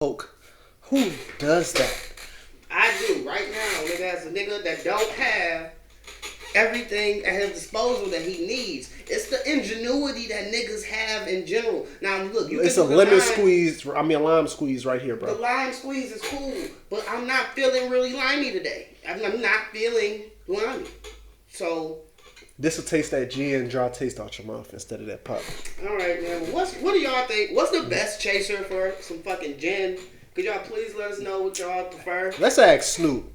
Hulk. Who does that? I do right now, nigga. As a nigga that don't have everything at his disposal that he needs. It's the ingenuity that niggas have in general. Now look, it's a lemon squeeze. I mean, a lime squeeze right here, bro. The lime squeeze is cool, but I'm not feeling really limey today. I'm not feeling limey. So this will taste that gin dry taste out your mouth instead of that pop. All right, man. What do y'all think? What's the best chaser for some fucking gin? Could y'all please let us know what y'all prefer? Let's ask Snoop.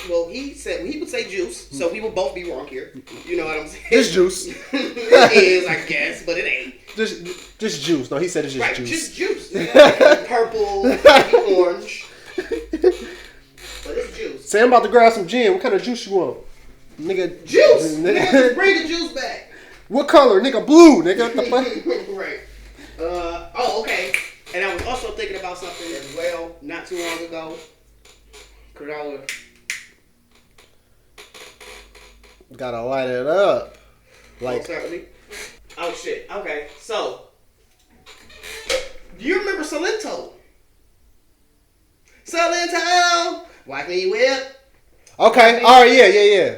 Well, he would say juice, so we would both be wrong here. You know what I'm saying? Just juice. It is, I guess, but it ain't. Just juice. No, he said it's just juice. Just juice. Like purple, maybe orange. But it's juice. Say I'm about to grab some gin. What kind of juice you want? Nigga. Juice! Nigga, just bring the juice back. What color? Nigga, blue. Nigga, what the fuck? Right. Okay. And I was also thinking about something as well, not too long ago. Kodjoe. Gotta light it up. Like. Oh shit. Okay. So, do you remember Salento? Salento! Watch me whip. Okay. Alright, yeah.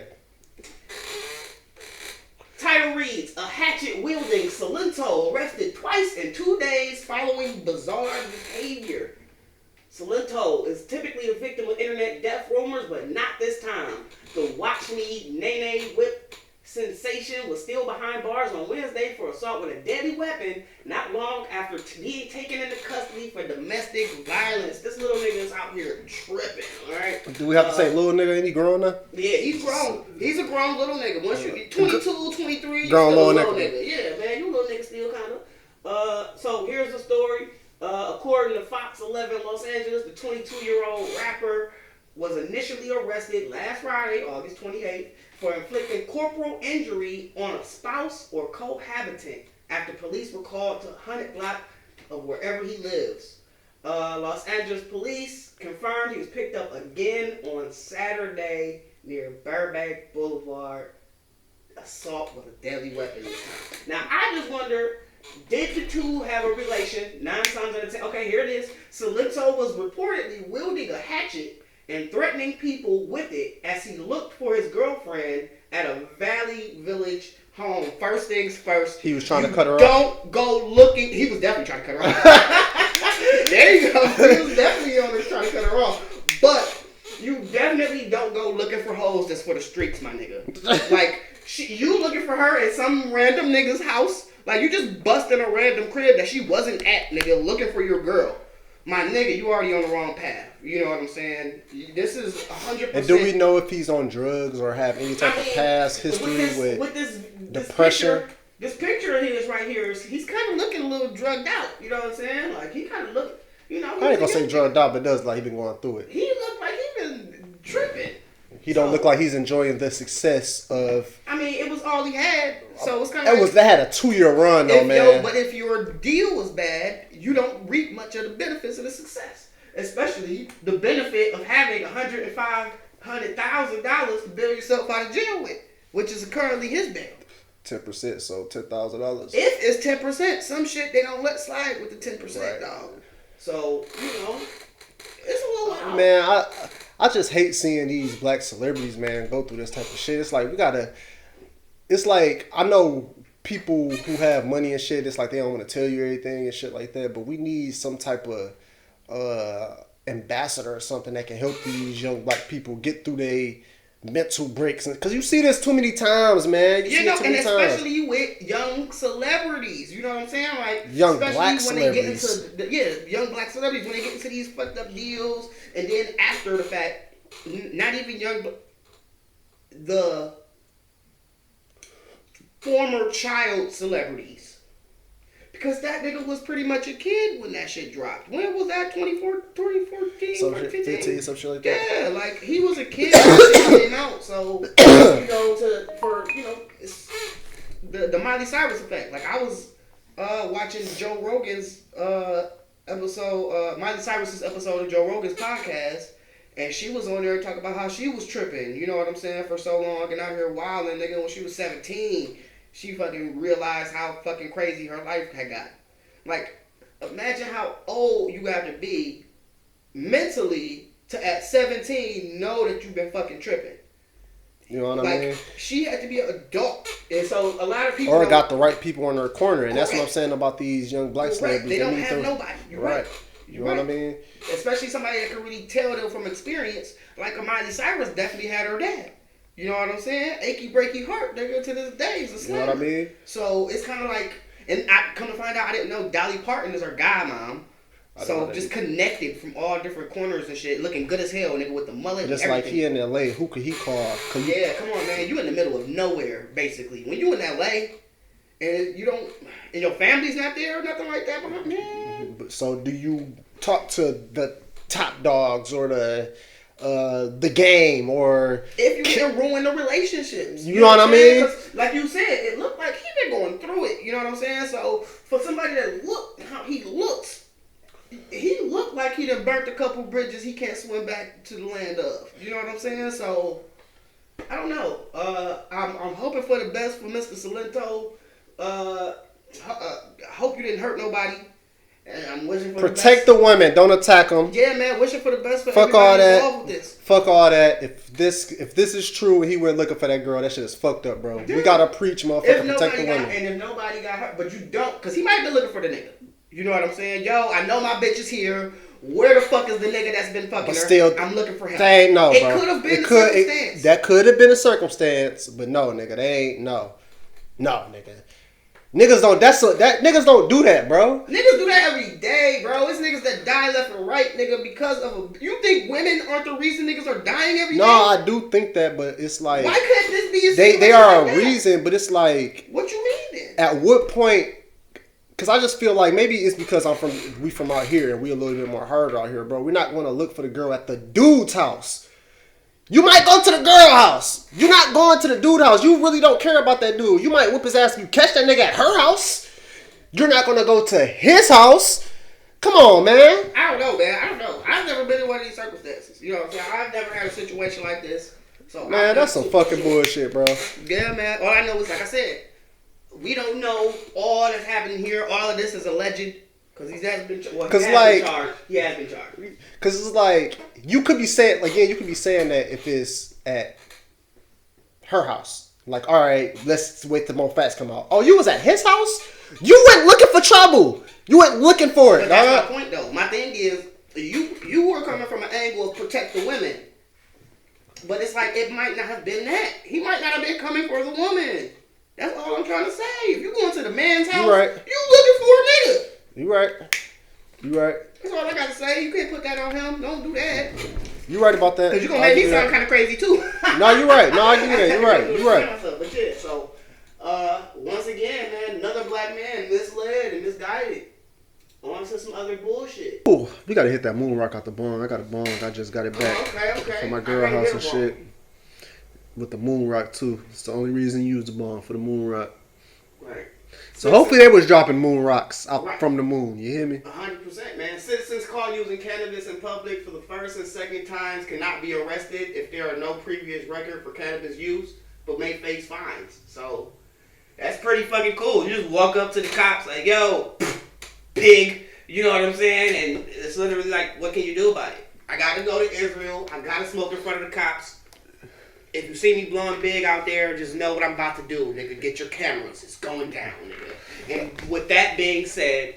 Title reads, a hatchet-wielding Salento arrested twice in 2 days following bizarre behavior. Salento is typically the victim of internet death rumors, but not this time. The watch me nay whip sensation was still behind bars on Wednesday for assault with a deadly weapon not long after being taken into custody for domestic violence. This little nigga is out here tripping, alright? Do we have to say little nigga? Ain't he grown now? Yeah, he's grown. He's a grown little nigga. Once you get 22, 23, grown little nigga. Yeah, man, you little nigga still kind of. So here's the story. According to Fox 11 Los Angeles, the 22-year-old rapper was initially arrested last Friday, August 28th, for inflicting corporal injury on a spouse or cohabitant after police were called to a 100 block of wherever he lives. Los Angeles police confirmed he was picked up again on Saturday near Burbank Boulevard. Assault with a deadly weapon this time. Now, I just wonder, did the two have a relation? 9 times out of 10. Okay, here it is. Salento was reportedly wielding a hatchet and threatening people with it as he looked for his girlfriend at a Valley Village home. First things first. He was trying to cut her off. Don't go looking. He was definitely trying to cut her off. There you go. He was definitely on her trying to cut her off. But you definitely don't go looking for hoes that's for the streets, my nigga. Like, you looking for her at some random nigga's house. Like, you just busting a random crib that she wasn't at, nigga, looking for your girl. My nigga, you already on the wrong path. You know what I'm saying? This is 100%. And do we know if he's on drugs or have any type of past history with depression? This picture of his right here, he's kind of looking a little drugged out. You know what I'm saying? Like, he kind of look, you know. I ain't gonna say drugged out, but it does like he been going through it. He looked like he been tripping. He don't look like he's enjoying the success of. I mean, it was all he had, so it's kind of. That had a 2-year run, though, man. But if your deal was bad, you don't reap much of the benefits of the success, especially the benefit of having $100,000 to bail yourself out of jail with, which is currently his bail. 10%, so $10,000. If it's 10%, some shit they don't let slide with the 10%, right. Dog. So it's a little wild. Man, I just hate seeing these black celebrities, man, go through this type of shit. It's like it's like, I know people who have money and shit, it's like they don't want to tell you everything and shit like that, but we need some type of ambassador or something that can help these young black people get through their mental breaks. Because you see this too many times, man. You know, and especially with young celebrities. You know what I'm saying? Like, young black celebrities. Young black celebrities, when they get into these fucked up deals, and then after the fact, not even young, the former child celebrities. Because that nigga was pretty much a kid when that shit dropped. When was that? 2014, 2015? Some shit like that. Yeah, like, he was a kid when shit came out. So, it's the Miley Cyrus effect. Like, I was watching Joe Rogan's episode, Miley Cyrus's episode of Joe Rogan's podcast, and she was on there talking about how she was tripping, you know what I'm saying, for so long, and out here wilding, nigga, when she was 17. She fucking realized how fucking crazy her life had got. Like, imagine how old you have to be mentally to at 17 know that you've been fucking tripping. You know what I mean? She had to be an adult. And so a lot of people... Or got the right people in her corner. And that's what I'm saying about these young black celebrities. They don't have nobody. You're right. You know what I mean? Especially somebody that can really tell them from experience. Like Miley Cyrus definitely had her dad. You know what I'm saying? Achy breaky heart, nigga, to this day is a slammer. You know what I mean? So it's kind of like... And I come to find out, I didn't know Dolly Parton is her guy mom. So just connected from all different corners and shit, looking good as hell, nigga, with the mullet. Just and like everything. he in LA, who could he call? Yeah, come on, man. You in the middle of nowhere, basically. When you in LA and you don't, and your family's not there or nothing like that, but man. So do you talk to the top dogs or the game or if you can ruin the relationships? You know what I mean? Like you said, it looked like he been going through it. You know what I'm saying? So for somebody that looked how he looks. He looked like he done burnt a couple bridges he can't swim back to the land of. You know what I'm saying? So, I don't know. I'm hoping for the best for Mr. Salento. I hope you didn't hurt nobody. And I'm wishing for protect the women. Don't attack them. Yeah, man. Wishing for the best for Fuck all everybody involved with this. Fuck all that. If this is true and he went looking for that girl, that shit is fucked up, bro. Yeah. We gotta preach, motherfucker. Protect the women. And if nobody got hurt, but you don't, because he might have been looking for the nigga. You know what I'm saying? Yo, I know my bitch is here. Where the fuck is the nigga that's been fucking her? Still, I'm looking for him. They ain't no, it bro. Could have been a circumstance. That could have been a circumstance, but no, nigga, they ain't no, nigga. Niggas niggas don't do that, bro. Niggas do that every day, bro. It's niggas that die left and right, nigga, because of you think women aren't the reason niggas are dying every day? No, I do think that, but it's like why couldn't this be a they are like a reason, but it's like what you mean then? At what point? Because I just feel like maybe it's because we from out here and we a little bit more hard out here, bro. We're not going to look for the girl at the dude's house. You might go to the girl house. You're not going to the dude house. You really don't care about that dude. You might whip his ass if you catch that nigga at her house. You're not going to go to his house. Come on, man. I don't know, man. I don't know. I've never been in one of these circumstances. You know what I'm saying? I've never had a situation like this. So man, that's some fucking bullshit, bro. Yeah, man. All I know is, like I said, we don't know all that's happening here. All of this is alleged. Because he has been charged. He has been charged. Because it's like, you could be saying, like, yeah, you could be saying that if it's at her house. Like, all right, let's wait till more facts come out. Oh, you was at his house? You went looking for trouble. You went looking for it. But that's my point, though. My thing is, you were coming from an angle of protect the women. But it's like, it might not have been that. He might not have been coming for the woman. That's all I'm trying to say. If you going to the man's house, you right. You looking for a nigga. You right. That's all I got to say. You can't put that on him. Don't do that. You right about that. Because you're going to make me sound kind of crazy, too. No, you're right. No, I get that. You're right. You're right. But yeah, so, once again, man, another black man misled and misguided. On to some other bullshit. Ooh, we got to hit that moon rock out the bong. I got a bong. I just got it back. Okay. For my girl house and shit. With the moon rock, too. It's the only reason you use the bong, for the moon rock. Right. So hopefully they was dropping moon rocks out from the moon. You hear me? 100%, man. Citizens caught using cannabis in public for the first and second times cannot be arrested if there are no previous record for cannabis use, but may face fines. So that's pretty fucking cool. You just walk up to the cops like, yo, pig. You know what I'm saying? And it's literally like, what can you do about it? I got to go to Israel. I got to smoke in front of the cops. If you see me blowing big out there, just know what I'm about to do, nigga. Get your cameras. It's going down, nigga. And with that being said,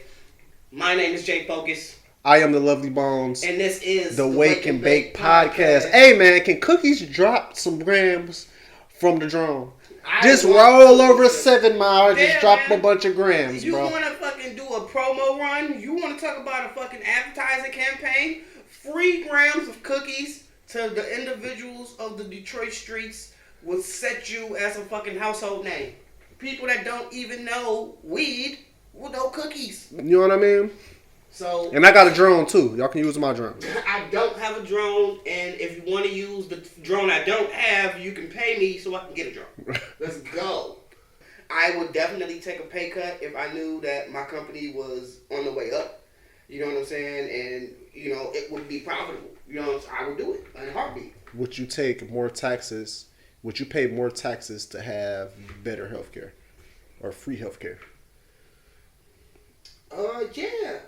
my name is Jay Focus. I am the Lovely Bones. And this is the Wake and Bake Podcast. Hey, man, can cookies drop some grams from the drone? Just roll over 7 Mile and just drop a bunch of grams, bro. You want to fucking do a promo run? You want to talk about a fucking advertising campaign? Free grams of cookies to the individuals of the Detroit streets will set you as a fucking household name. People that don't even know weed will know cookies. You know what I mean? So, and I got a drone too. Y'all can use my drone. I don't have a drone, and if you want to use the drone I don't have, you can pay me so I can get a drone. Let's go. I would definitely take a pay cut if I knew that my company was on the way up. You know what I'm saying? And, you know, it would be profitable. You know, I would do it in a heartbeat. Would you take more taxes? Would you pay more taxes to have better healthcare or free healthcare? Yeah.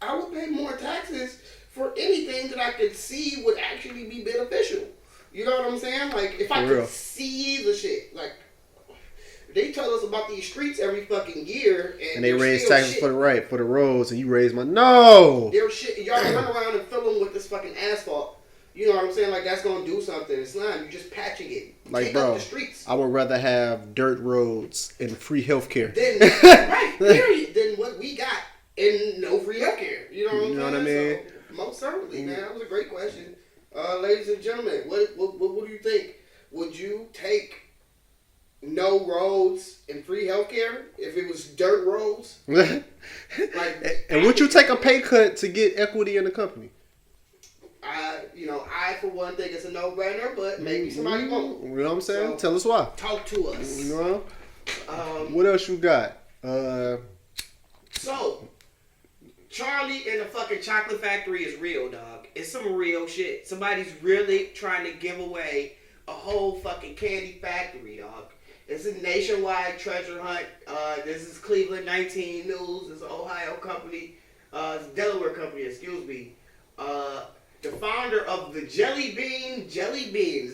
I would pay more taxes for anything that I could see would actually be beneficial. You know what I'm saying? Like, if I could see the shit. Like, they tell us about these streets every fucking year. And they raise taxes for the roads, and you raise my... No! They're shit. Y'all run around and fill them with this fucking asphalt. You know what I'm saying? Like, that's going to do something. It's not. You're just patching it. Like, take bro, up the streets. I would rather have dirt roads and free healthcare. Right, period. Than what we got and no free healthcare. You know what I'm saying? So, most certainly, man. That was a great question. Ladies and gentlemen, what do you think? Would you take no roads and free healthcare if it was dirt roads? And would you take a pay cut to get equity in the company? I for one think it's a no-brainer, but maybe somebody won't. You know what I'm saying? So, tell us why. Talk to us. You know? What else you got? So, Charlie and the fucking chocolate factory is real, dog. It's some real shit. Somebody's really trying to give away a whole fucking candy factory, dog. It's a nationwide treasure hunt. This is Cleveland 19 News. It's an Ohio company. It's a Delaware company, excuse me. The founder of the Jelly Beans.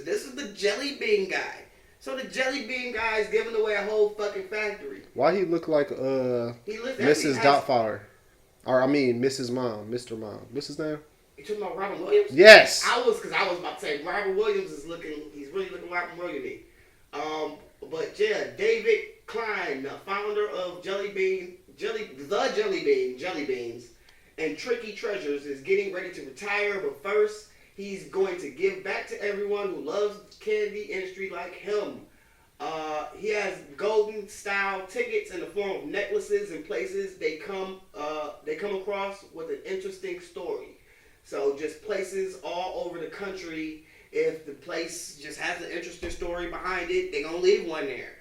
This is the Jelly Bean guy. So the Jelly Bean guy is giving away a whole fucking factory. Why he look like Mrs. Doubtfire? Or I mean Mrs. Mom, Mr. Mom. What's his name? You talking about Robin Williams? Yes. I was about to say Robin Williams is he's really looking Robin Williams. But yeah, David Klein, the founder of Jelly Beans, and Tricky Treasures, is getting ready to retire. But first, he's going to give back to everyone who loves the candy industry like him. He has golden style tickets in the form of necklaces and places they come across with an interesting story. So just places all over the country. If the place just has an interesting story behind it, they're gonna leave one there.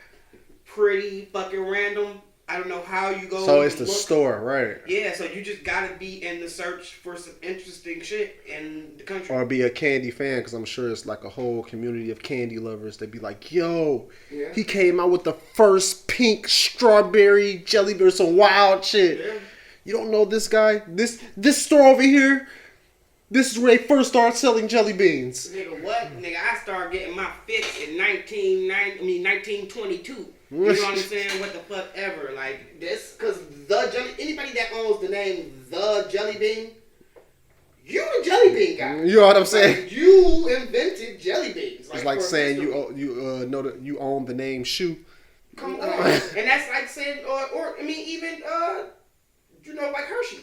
Pretty fucking random. I don't know how you go. So it's the store, right? Yeah, so you just gotta be in the search for some interesting shit in the country. Or be a candy fan, because I'm sure it's like a whole community of candy lovers. They'd be like, yo, he came out with the first pink strawberry jelly bean, some wild shit. Yeah. You don't know this guy? This store over here, this is where they first started selling jelly beans. Nigga, what? Nigga, I started getting my fix in 1922. You know what I'm saying? What the fuck ever. Like, this, because anybody that owns the name The Jelly Bean, you the Jelly Bean guy. You know what I'm saying? Like, you invented jelly beans. Like, it's like saying you know that you own the name Shoe. Come on. And that's like saying, or I mean, even, like Hershey.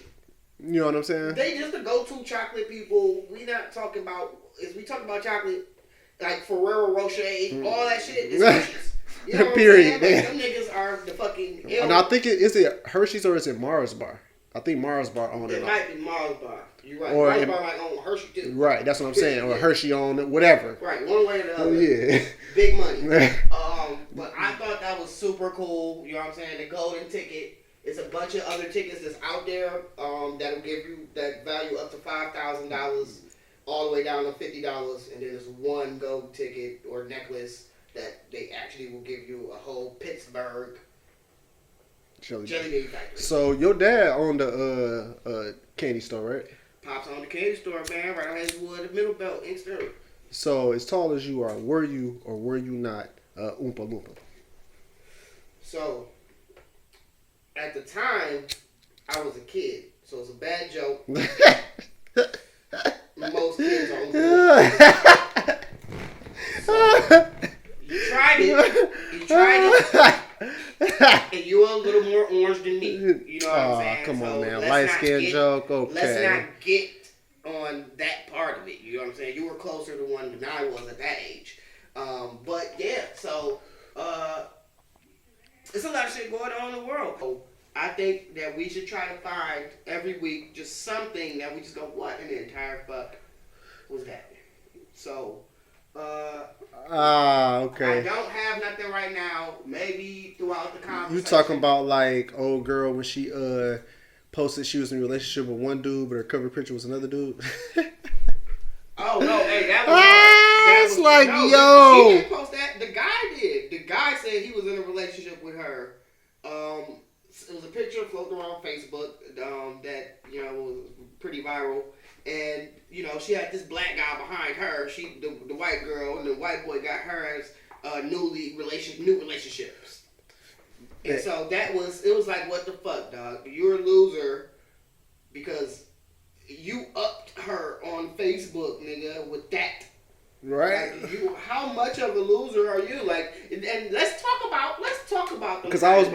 You know what I'm saying? They just the go-to chocolate people. We not talking about, we talk about chocolate, like Ferrero Rocher, all that shit is Hershey's. You know period. Like, them niggas are the fucking... And I think is it Hershey's or is it Mars Bar? I think Mars Bar owned it. It might be Mars Bar. You're right. Mars Bar might own Hershey too. Right, that's what I'm saying. Or Hershey owned it, whatever. Right, one way or the other. Oh, yeah. Big money. But I thought that was super cool. You know what I'm saying? The golden ticket. It's a bunch of other tickets that's out there that'll give you that value up to $5,000 all the way down to $50. And then there's one gold ticket or necklace that they actually will give you a whole Pittsburgh jelly bean factory. So your dad owned a candy store, right? Pops owned the candy store, man, right on Hazelwood, Middle Belt, Inkster. So as tall as you are, were you or were you not Oompa Loompa? So at the time, I was a kid, so it's a bad joke. Most kids are Oompa Loompa. So, you tried it, and you're a little more orange than me. You know what I'm saying? Come on, man. Light skin joke, okay. Let's not get on that part of it. You know what I'm saying? You were closer to one than I was at that age. But yeah, so it's a lot of shit going on in the world. So, I think that we should try to find every week just something that we just go, what in the entire fuck was that? So, okay. I don't have nothing right now. Maybe throughout the conversation. You talking about like old girl when she posted she was in a relationship with one dude, but her cover picture was another dude? Oh no, hey, that was like, no, yo. She didn't post that. The guy did. The guy said he was in a relationship with her. It was a picture floating around Facebook that you know, was pretty viral. And, you know, she had this black guy behind her. The white girl, and the white boy got her as new relationships. And so it was like, what the fuck, dog? You're a loser because you upped her on Facebook, nigga, with that. Right. Like, how much of a loser are you? Like, and let's talk about them. Because I was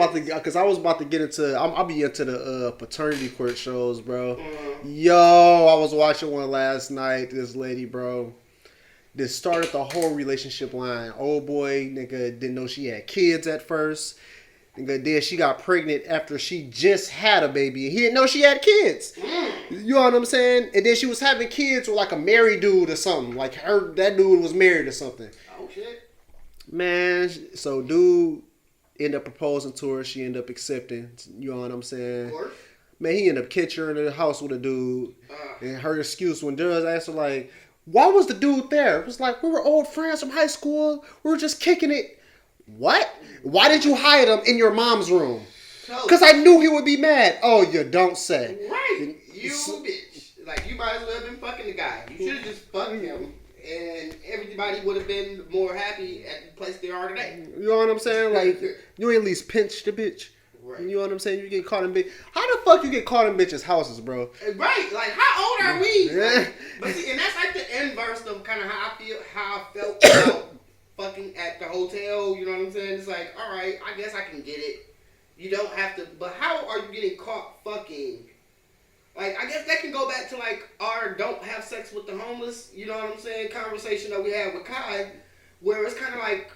about to get into. I'll be into the paternity court shows, bro. Yo, I was watching one last night. This lady, bro, this started the whole relationship line. Old boy, nigga, didn't know she had kids at first. Nigga, then she got pregnant after she just had a baby. He didn't know she had kids. You know what I'm saying? And then she was having kids with like a married dude or something. Like that dude was married or something. Oh shit. Man, so dude ended up proposing to her. She ended up accepting. You know what I'm saying? Of course. Man, he ended up catching her in the house with a dude. And her excuse when Duz asked her like, why was the dude there? It was like, we were old friends from high school. We were just kicking it. What? Why did you hide him in your mom's room? Because I knew he would be mad. Oh, you don't say. Right. You bitch. Like, you might as well have been fucking the guy. You should have just fucked him. And everybody would have been more happy at the place they are today. You know what I'm saying? Like, you at least pinch the bitch. Right. You know what I'm saying? You get caught in bitch. How the fuck you get caught in bitches' houses, bro? Right. Like, how old are we? Like, but see, and that's like the inverse of kind of how I felt about fucking at the hotel. You know what I'm saying? It's like, all right, I guess I can get it. You don't have to, but how are you getting caught fucking? Like, I guess that can go back to like our don't have sex with the homeless, you know what I'm saying, conversation that we had with Kai, where it's kind of like,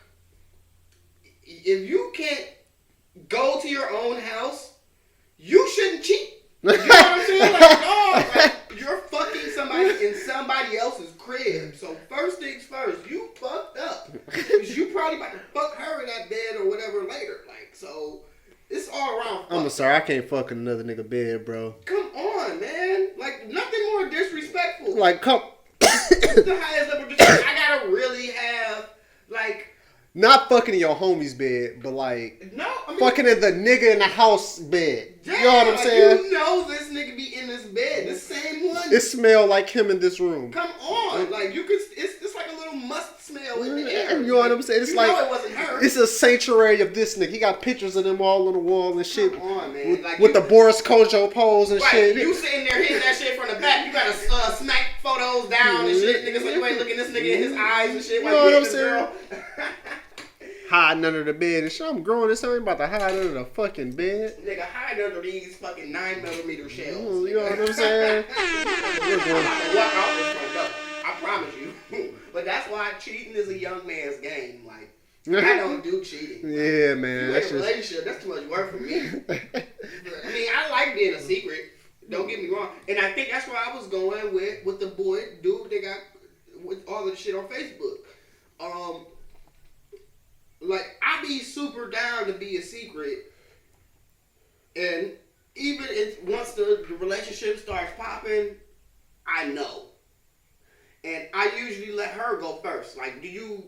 if you can't go to your own house, you shouldn't cheat. You know what I'm saying? Like, oh, like, you're fucking somebody in somebody else's crib. So first things first, you fucked up. Because you probably about to fuck her in that bed or whatever later. Like, so it's all around. I'm sorry, I can't fuck in another nigga bed, bro. Come on, man. Like, nothing more disrespectful. Like, come. The highest level of disrespect. I gotta really have, like. Not fucking in your homie's bed, but like, no, I mean, fucking in the nigga in the house bed. Yeah, you know what I'm saying? You know this nigga be in this bed, the same one. It smell like him in this room. Come on, like you could. It's like a little must smell in the air. You know what I'm saying? It's like, know it wasn't her. It's a sanctuary of this nigga. He got pictures of them all on the wall and shit. Come on, man. Like with the Boris Kodjoe pose and shit. You sitting there hitting that shit from the back. You gotta smack photos down and shit, nigga. So you ain't looking this nigga in his eyes and shit. You know what I'm saying? Hiding under the bed and shit. I'm growing this. I ain't about to hide under the fucking bed. Nigga, hide under these fucking 9mm shells. You know what I'm saying? I'm about to walk out this front door. I promise you. But that's why cheating is a young man's game. Like, I don't do cheating. Yeah, man. That's a relationship. That's too much work for me. I mean, I like being a secret. Don't get me wrong. And I think that's where I was going with the dude they got with all of the shit on Facebook. Like, I be super down to be a secret, and even once the relationship starts popping, I know. And I usually let her go first. Like, do you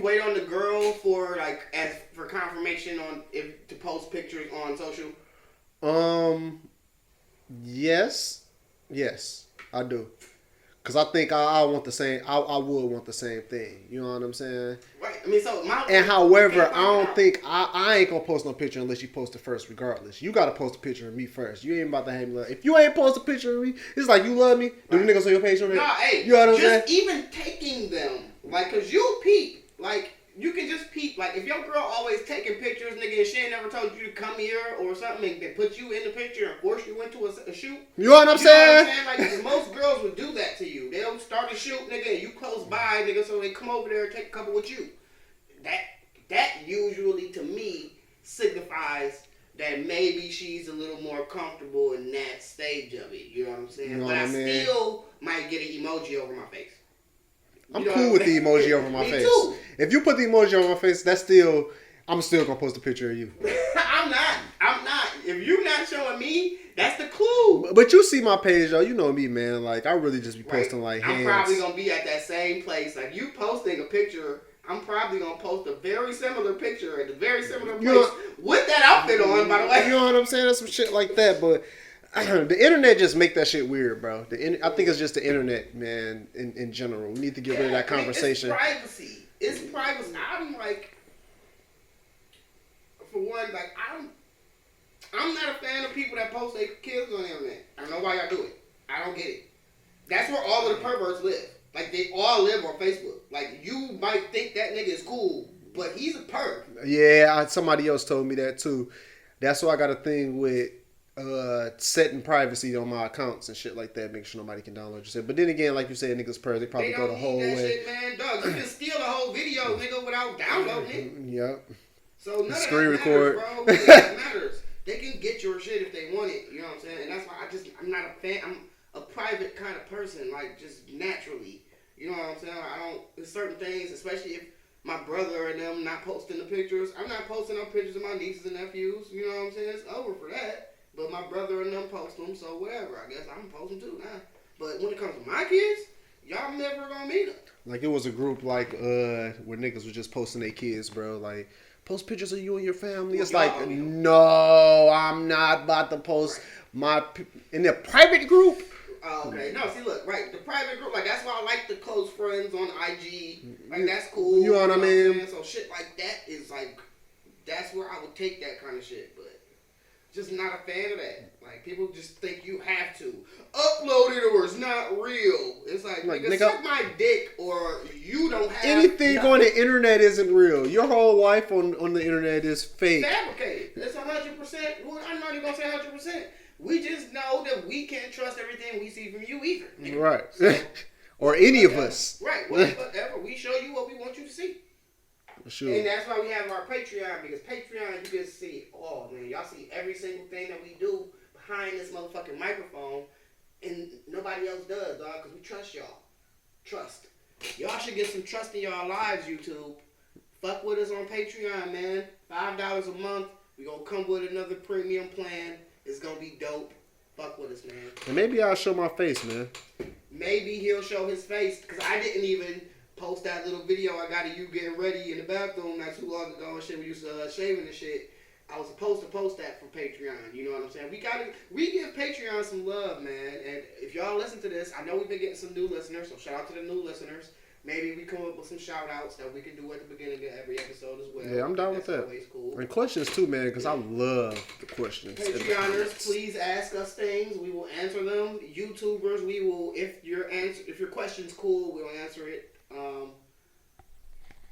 wait on the girl for confirmation on if to post pictures on social? Yes, I do. Cause I think I want the same. I would want the same thing. You know what I'm saying? Right. I mean, so however, I don't think I ain't gonna post no picture unless you post it first. Regardless, you gotta post a picture of me first. You ain't about to have me love. If you ain't post a picture of me, it's like you love me. Do the niggas on your page on that? Nah, hey, you know what I'm saying? Even taking them, like, cause you peep, like. You can just peep, like, if your girl always taking pictures, nigga, and she ain't never told you to come here or something, and put you in the picture and force you into a shoot. You know what I'm saying? Like, most girls would do that to you. They'll start a shoot, nigga, and you close by, nigga, so they come over there and take a couple with you. That usually, to me, signifies that maybe she's a little more comfortable in that stage of it. You know what I'm saying? You know but I mean? Still might get an emoji over my face. I'm cool with the emoji over my face. Too. If you put the emoji over my face, I'm still gonna post a picture of you. I'm not. If you're not showing me, that's the clue. But you see my page, though. You know me, man. Like, I really just be posting, like, hands. I'm probably gonna be at that same place. Like, you posting a picture, I'm probably gonna post a very similar picture at a very similar place with that outfit on, by the way. You know what I'm saying? That's some shit like that, but The internet just make that shit weird, bro. I think it's just the internet, man. In general, we need to get rid of that conversation. It's privacy. It's privacy. I'm like, for one, like I'm not a fan of people that post their kids on the internet. I don't know why y'all do it. I don't get it. That's where all of the perverts live. Like, they all live on Facebook. Like, you might think that nigga is cool, but he's a perv. Yeah, somebody else told me that too. That's why I got a thing with setting privacy on my accounts and shit like that, making sure nobody can download your shit. But then again, like you said, niggas perv, they probably go the whole way. Shit, man, dog. You can steal a whole video, nigga, without downloading it. Yep. So none screen of that record, matters, bro. None of that matters. They can get your shit if they want it. You know what I'm saying? And that's why I'm not a fan. I'm a private kind of person, like, just naturally. You know what I'm saying? There's certain things, especially if my brother and them not posting the pictures. I'm not posting no pictures of my nieces and nephews. You know what I'm saying? It's over for that. But my brother and them post them, so whatever. I guess I'm posting too now. But when it comes to my kids, y'all never gonna meet them. Like, it was a group, like, where niggas was just posting their kids, bro. Like, post pictures of you and your family. It's like, no, I'm not about to post in the private group. Oh, okay. No, see, look, right. The private group, like, that's why I like the close friends on IG. Like, that's cool. You know what I mean? So shit like that is, like, that's where I would take that kind of shit. But just not a fan of that. Like, people just think you have to upload it or it's not real. It's like nigga, suck my dick or you don't have anything on the internet isn't real. Your whole life on the internet is fake. Fabricated. It's 100%. Well, I'm not even gonna say 100%. We just know that we can't trust everything we see from you either. Right. So, or any of us. Right. Whatever. We show you what we want you to see. Sure. And that's why we have our Patreon, because Patreon, you can see, oh man, y'all see every single thing that we do behind this motherfucking microphone, and nobody else does, dog, because we trust y'all. Trust. Y'all should get some trust in y'all lives, YouTube. Fuck with us on Patreon, man. $5 a month. We gonna come with another premium plan. It's gonna be dope. Fuck with us, man. And maybe I'll show my face, man. Maybe he'll show his face, because I didn't even post that little video I got of you getting ready in the bathroom not too long ago and shit. We used to shaving and shit. I was supposed to post that for Patreon. You know what I'm saying? We give Patreon some love, man. And if y'all listen to this, I know we've been getting some new listeners, so shout out to the new listeners. Maybe we come up with some shout outs that we can do at the beginning of every episode as well. Yeah, I'm down with that. Always cool. And questions too, man, because I love the questions. Patreoners, please ask us things. We will answer them. YouTubers, we will, if your question's cool, we'll answer it.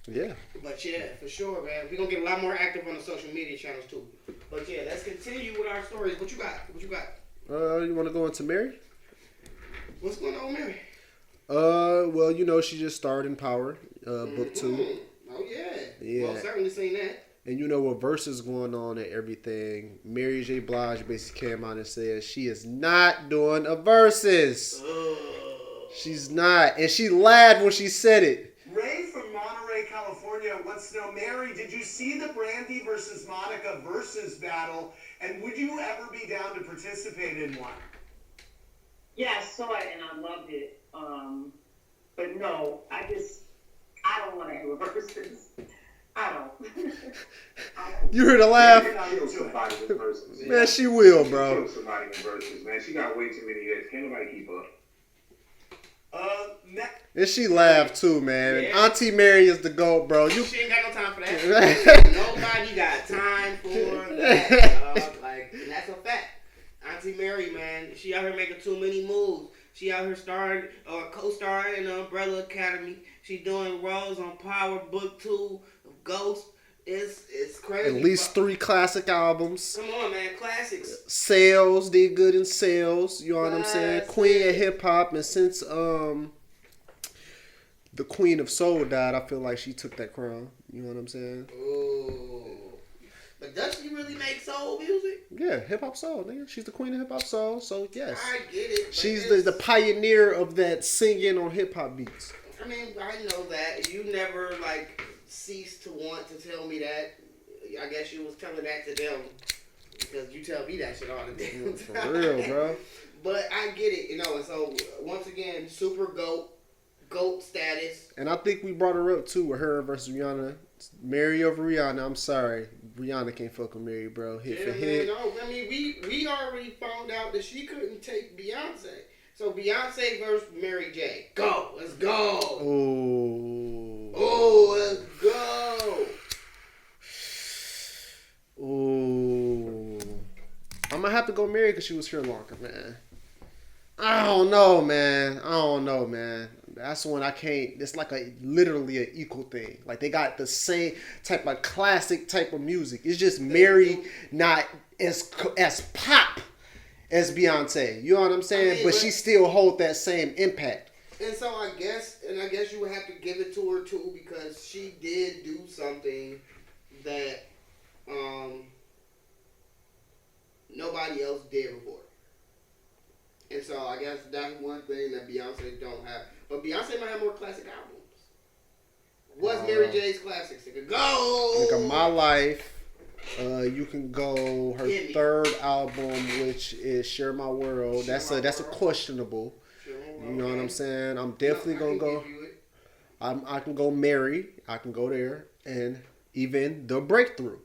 Yeah. But yeah, for sure, man. We're gonna get a lot more active on the social media channels too. But yeah, let's continue with our stories. What you got? You wanna go into Mary? What's going on, Mary? Well, you know, she just starred in Power, book 2. Oh yeah. Yeah. Well, certainly seen that. And you know what Versus going on and everything. Mary J. Blige basically came out and said she is not doing a Versus. She's not. And she laughed when she said it. Ray from Monterey, California wants to know, Mary, did you see the Brandy versus Monica Versus battle? And would you ever be down to participate in one? Yeah, I saw it and I loved it. But no, I don't want to do a Versus. I don't. You heard her laugh? Kill somebody in Versus. Man, she will, bro. Kill somebody in Versus, man. She got way too many hits. Can't nobody keep up. And she laughed too, man. Yeah. Auntie Mary is the GOAT, bro. She ain't got no time for that. Nobody got time for that. Like, and that's a fact. Auntie Mary, man, she out here making too many moves. She out here starring or co-starring in the Umbrella Academy. She doing roles on Power Book 2, Ghost. It's crazy. At least 3 classic albums. Come on, man, classics. Sales, did good in sales. You know what I'm saying? Queen of hip hop, and since the Queen of Soul died, I feel like she took that crown. You know what I'm saying? Ooh. But does she really make soul music? Yeah, hip hop soul, nigga. She's the queen of hip hop soul, so yes. I get it. She's the pioneer of that singing on hip hop beats. I mean, I know that. You never, ceased to want to tell me that. I guess you was telling that to them because you tell me that shit all the damn time. For real, bro. But I get it, and so once again, super GOAT, GOAT status. And I think we brought her up too with her versus Rihanna. Mary over Rihanna. I'm sorry, Rihanna can't fuck with Mary, bro. Hit for hit. No, I mean we already found out that she couldn't take Beyonce. So Beyonce versus Mary J. Go, let's go. Oh, let's go. Oh, I'm gonna have to go Mary because she was here longer, man. I don't know, man. That's when I can't. It's like literally an equal thing. Like they got the same type of classic type of music. It's just Mary not as pop as Beyonce. You know what I'm saying? But she still hold that same impact. And so I guess you would have to give it to her too because she did do something that nobody else did before. And so I guess that's one thing that Beyonce don't have. But Beyonce might have more classic albums. What's Mary J's classics? Nigga, go! Nigga, My Life. You can go her third album, which is Share My World. That's a questionable. You know what I'm saying? I'm definitely gonna go. I can go Mary. I can go there, and even The Breakthrough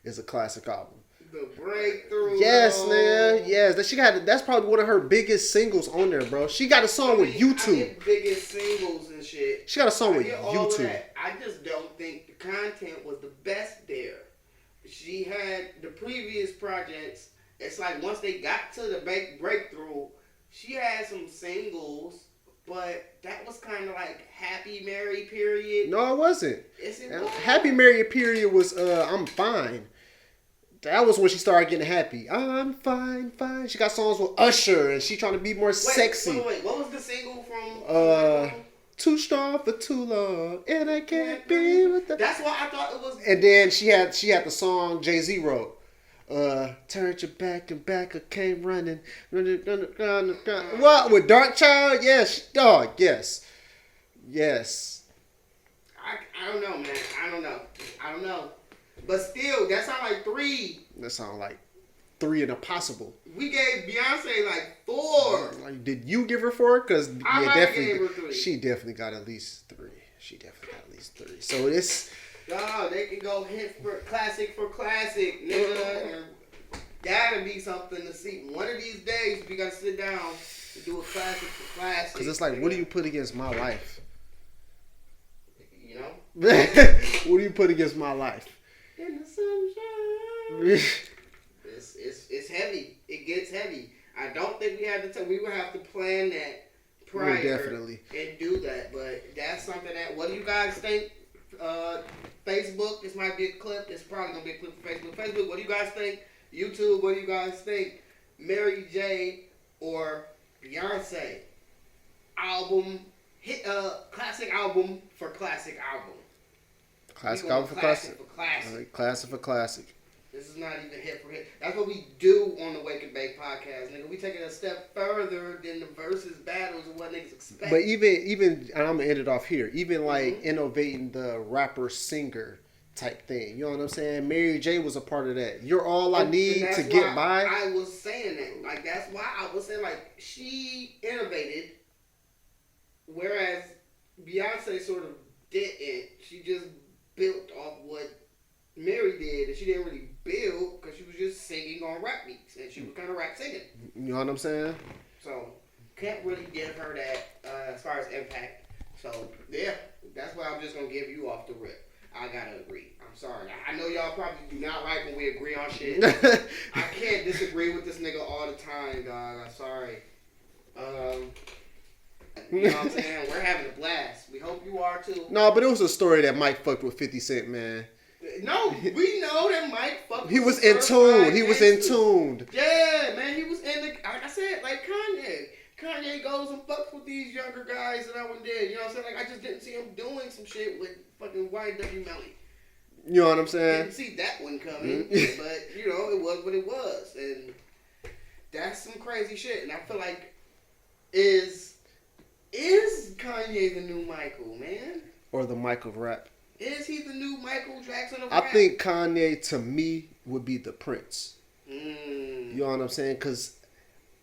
is a classic album. The Breakthrough. Yes, man. Yes, that's probably one of her biggest singles on there, bro. She got a song with YouTube. I get biggest singles and shit. She got a song with all YouTube. I just don't think the content was the best there. She had the previous projects. It's like once they got to the Breakthrough, she had some singles, but that was kind of like Happy Mary period. No, it wasn't. Yes, it was. Happy Mary period was I'm Fine. That was when she started getting happy. I'm fine. She got songs with Usher, and she trying to be more sexy. Wait. What was the single from? Too strong for too long, and I can't be with the. That's why I thought it was. And then she had the song Jay-Z wrote. Turned your back and back, I came running. What with Dark Child? Yes, dog. Yes. I don't know, man. I don't know. But still, that sound like 3. That sound like 3 and a possible. We gave Beyonce like 4. Like, did you give her 4? Because gave her 3. She definitely got at least 3. So it's. Oh, they can go hit for classic, nigga. That'll be something to see. One of these days, we gotta sit down and do a classic for classic. Because it's like, nigga. What do you put against My Life? You know? What do you put against My Life? In the sunshine. It's heavy. It gets heavy. I don't think we have to. We would have to plan that prior. Definitely. And do that. But that's something that. What do you guys think? Facebook. This might be a clip. It's probably gonna be a clip for Facebook. Facebook. What do you guys think? YouTube. What do you guys think? Mary J. or Beyonce album hit classic album for classic album. Classic album for classic. Classic for classic. This is not even hit for hit. That's what we do on the Wake and Bake podcast, nigga. We take it a step further than the versus battles and what niggas expect. But even and I'm gonna end it off here. Even like innovating the rapper singer type thing. You know what I'm saying? Mary J was a part of that. You're all I need to get by. I was saying that. Like that's why I was saying like she innovated, whereas Beyonce sort of didn't. She just built off what Mary did, and she didn't really build because she was just singing on rap beats, and she was kind of rap singing. You know what I'm saying? So can't really give her that as far as impact. So yeah, that's why I'm just gonna give you off the rip. I gotta agree. I'm sorry. I know y'all probably do not like when we agree on shit. I can't disagree with this nigga all the time, dog. I'm sorry. You know what I'm saying? We're having a blast. We hope you are too. No, but it was a story that Mike fucked with 50 Cent, man. No, we know that Mike fucked with He was in tune. He was in tune. Yeah, man. He was in the, like I said, like Kanye. Kanye goes and fucks with these younger guys and that one did. You know what I'm saying? Like I just didn't see him doing some shit with fucking YW Melly. You know what I'm saying? Didn't see that one coming. But, you know, it was what it was. And that's some crazy shit. And I feel like is Kanye the new Michael, man? Or the Michael rap? Is he the new Michael Jackson of I rap? think Kanye, to me, would be the Prince. Mm. You know what I'm saying? Because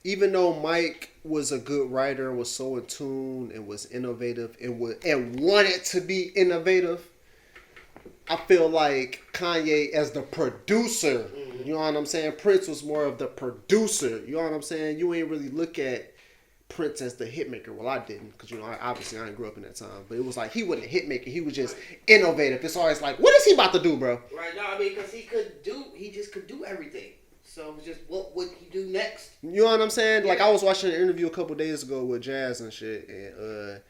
even though Mike was a good writer and was so in tune and was innovative and wanted to be innovative, I feel like Kanye as the producer, you know what I'm saying? Prince was more of the producer, you know what I'm saying? You ain't really look at Prince as the hitmaker. Well, I didn't, because obviously I didn't grow up in that time. But it was like he wasn't a hitmaker. He was just innovative. It's always like, what is he about to do, bro? Right. No, I mean, because he just could do everything. So just what would he do next? You know what I'm saying? Yeah. Like I was watching an interview a couple days ago with Jazz and shit, and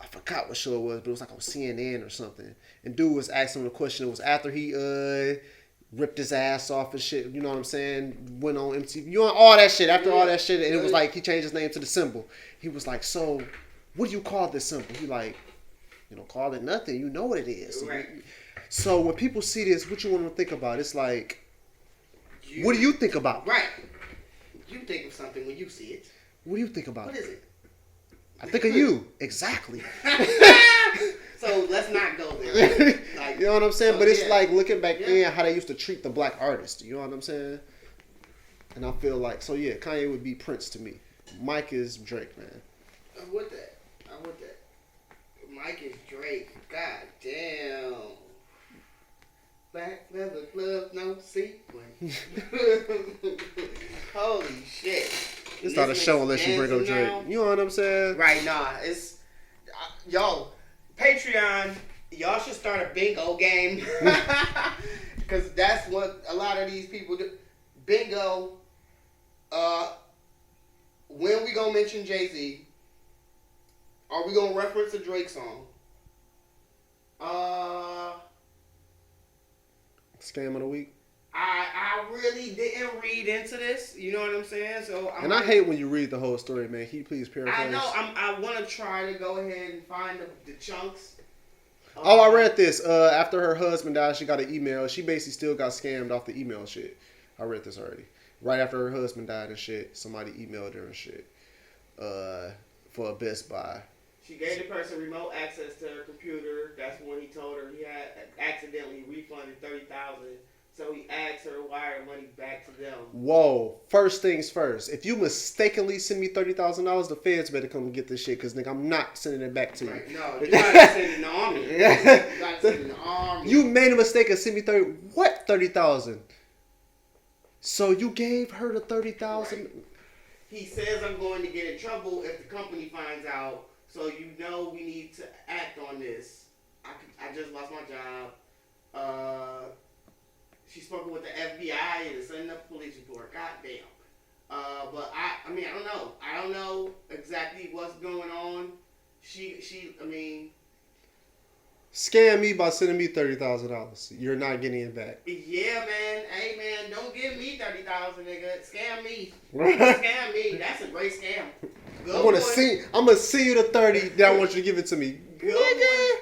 I forgot what show it was, but it was like on CNN or something. And dude was asking him the question. It was after he ripped his ass off and shit, you know what I'm saying? Went on MTV, you know, all that shit. After all that shit, and it was like he changed his name to the symbol. He was like, so, what do you call this symbol? He like, you don't call it nothing. You know what it is. Right. So when people see this, what you want to think about? It's like, what do you think about? Right. You think of something when you see it. What do you think about? What is it? I think of you. Exactly. So let's not go there. Like, you know what I'm saying? So, but it's like looking back Yeah. then how they used to treat the black artist. You know what I'm saying? And I feel like, so yeah, Kanye would be Prince to me. Mike is Drake, man. I'm with that. Mike is Drake. God damn. Black leather glove, no sequin. Holy shit. It's not a show unless you bring up Drake. Now. You know what I'm saying? Right, nah. It's yo, Patreon, y'all should start a bingo game. Cause that's what a lot of these people do. Bingo. When we gonna mention Jay-Z? Are we gonna reference a Drake song? Scam of the week. I really didn't read into this. You know what I'm saying? So I hate when you read the whole story, man. Can you please paraphrase? I know. I want to try to go ahead and find the chunks. Oh, I read this. After her husband died, she got an email. She basically still got scammed off the email shit. I read this already. Right after her husband died and shit, somebody emailed her and shit for a Best Buy. She gave the person remote access to her computer. That's when he told her he had accidentally refunded $30,000. So he asked her to wire money back to them. Whoa! First things first. If you mistakenly send me $30,000, the feds better come and get this shit, because nigga, I'm not sending it back to you. Right. No, you gotta send it in the army. You gotta send it in the army. You made a mistake and sent me $30,000. So you gave her the $30,000. Right. He says I'm going to get in trouble if the company finds out. So you know we need to act on this. I just lost my job. She's spoken with the FBI and sending up a police report. Goddamn. But I mean, I don't know. I don't know exactly what's going on. I mean. Scam me by sending me $30,000. You're not getting it back. Yeah, man. Hey, man, don't give me $30,000, nigga. Scam me. Scam me. That's a great scam. I'm gonna see you the 30. Then I want you to give it to me. Nigga.